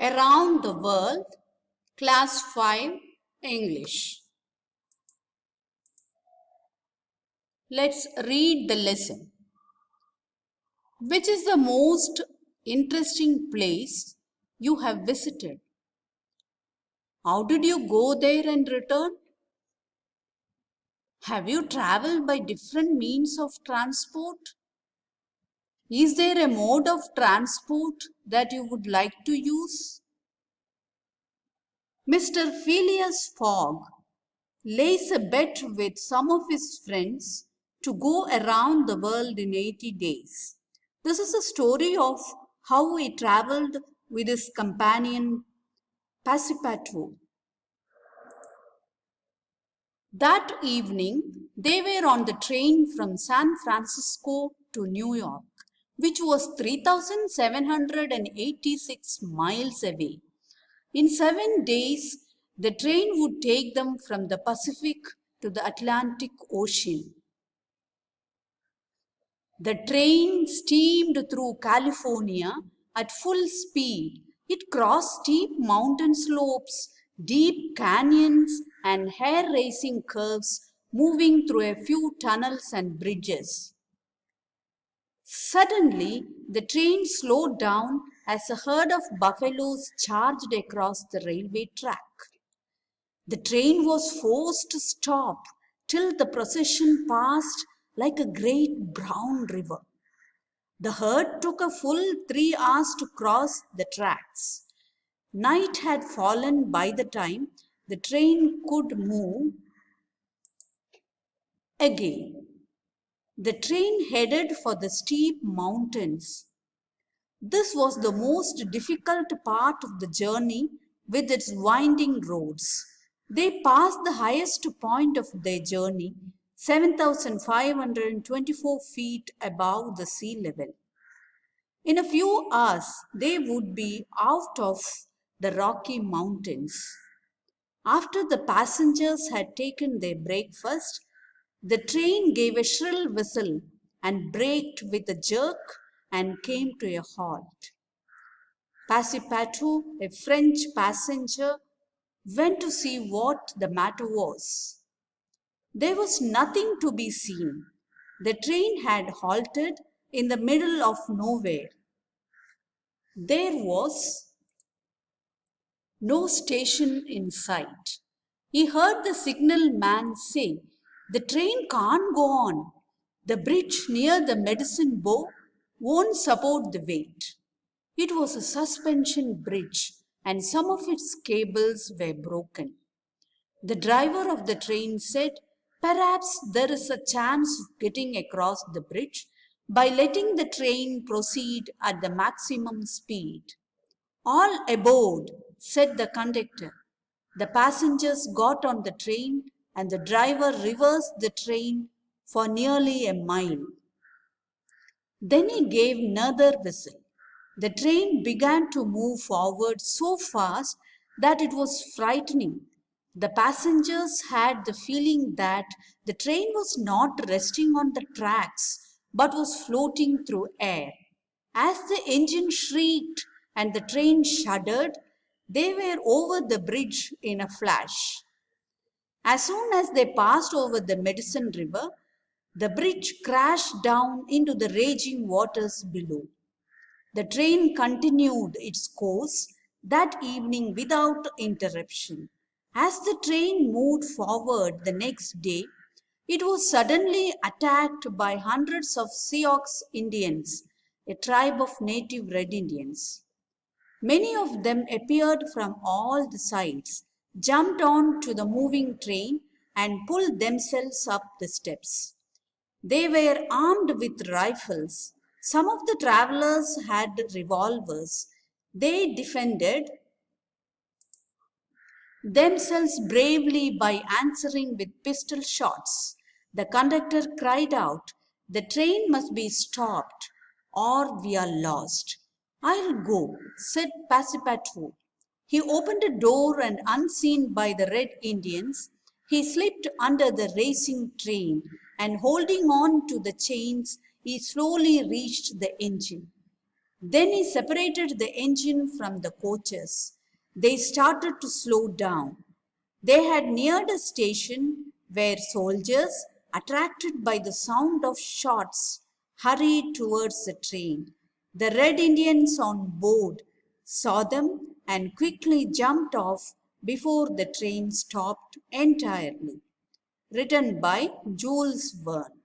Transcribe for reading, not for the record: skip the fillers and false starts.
Around the World, Class 5 English. Let's read the lesson. Which is the most interesting place you have visited? How did you go there and return? Have you traveled by different means of transport? Is there a mode of transport that you would like to use? Mr. Phileas Fogg lays a bet with some of his friends to go around the world in 80 days. This is a story of how he traveled with his companion Passepartout. That evening, they were on the train from San Francisco to New York, which was 3,786 miles away. In 7 days, the train would take them from the Pacific to the Atlantic Ocean. The train steamed through California at full speed. It crossed steep mountain slopes, deep canyons, and hair-raising curves, moving through a few tunnels and bridges. Suddenly, the train slowed down as a herd of buffaloes charged across the railway track. The train was forced to stop till the procession passed like a great brown river. The herd took a full 3 hours to cross the tracks. Night had fallen by the time the train could move again. The train headed for the steep mountains. This was the most difficult part of the journey with its winding roads. They passed the highest point of their journey, 7,524 feet above the sea level. In a few hours, they would be out of the Rocky Mountains. After the passengers had taken their breakfast, the train gave a shrill whistle and braked with a jerk and came to a halt. Passepartout, a French passenger, went to see what the matter was. There was nothing to be seen. The train had halted in the middle of nowhere. There was no station in sight. He heard the signal man say, "The train can't go on. The bridge near the medicine bow won't support the weight." It was a suspension bridge and some of its cables were broken. The driver of the train said, "Perhaps there is a chance of getting across the bridge by letting the train proceed at the maximum speed." "All aboard," said the conductor. The passengers got on the train and the driver reversed the train for nearly a mile. Then he gave another whistle. The train began to move forward so fast that it was frightening. The passengers had the feeling that the train was not resting on the tracks but was floating through air. As the engine shrieked and the train shuddered, they were over the bridge in a flash. As soon as they passed over the Medicine River, the bridge crashed down into the raging waters below. The train continued its course that evening without interruption. As the train moved forward the next day, it was suddenly attacked by hundreds of Sioux Indians, a tribe of native Red Indians. Many of them appeared from all the sides, jumped on to the moving train, and pulled themselves up the steps. They were armed with rifles. Some of the travelers had revolvers. They defended themselves bravely by answering with pistol shots. The conductor cried out, "The train must be stopped or we are lost." "I'll go," said Passepartout. He opened a door and unseen by the Red Indians, he slipped under the racing train and holding on to the chains, he slowly reached the engine. Then he separated the engine from the coaches. They started to slow down. They had neared a station where soldiers, attracted by the sound of shots, hurried towards the train. The Red Indians on board saw them and quickly jumped off before the train stopped entirely. Written by Jules Verne.